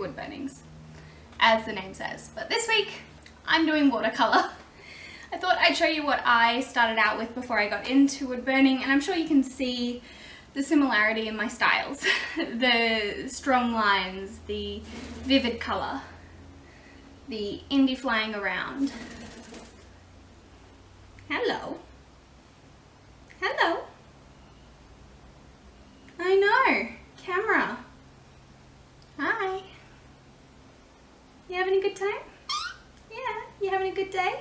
wood burnings, as the name says. But this week, I'm doing watercolour. I thought I'd show you what I started out with before I got into wood burning, and I'm sure you can see the similarity in my styles. The strong lines, the vivid colour, the indie flying around. Hello. Hello. I know. Camera. Hi. You having a good time? Yeah. You having a good day?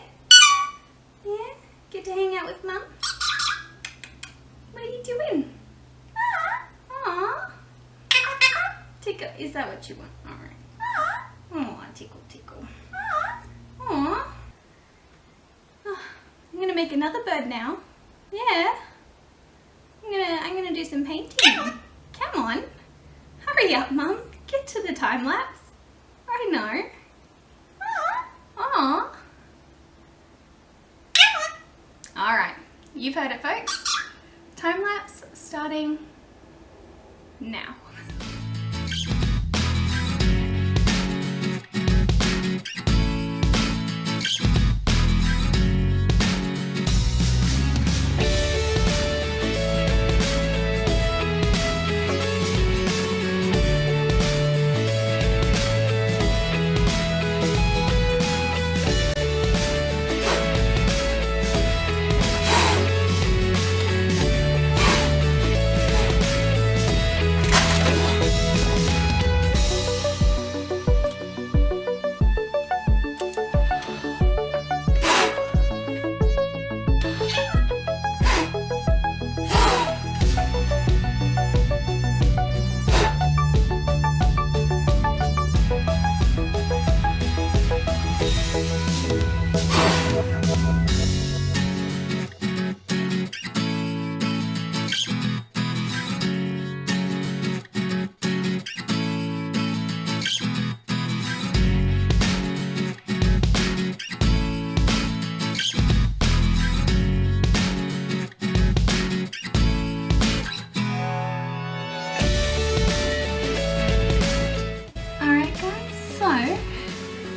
Yeah. Get to hang out with Mum? What are you doing? Aww. Tickle. Is that what you want? Alright. Aw, tickle, tickle. Aww. Oh, I'm gonna make another bird now. Yeah. I'm gonna do some painting. Come on. Hurry up, Mum. Get to the time lapse. I know. Aww. Alright, you've heard it, folks. Time lapse starting now.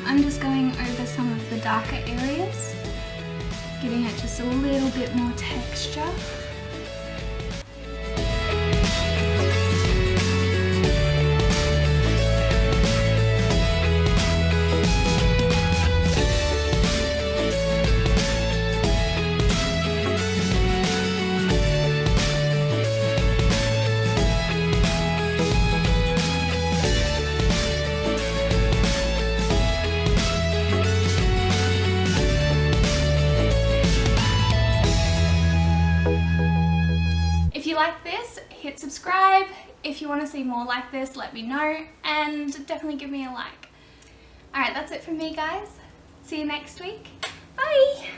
I'm just going over some of the darker areas, getting it just a little bit more texture. If you like this, hit subscribe. If you want to see more like this, let me know, and definitely give me a like. Alright, that's it from me, guys. See you next week. Bye!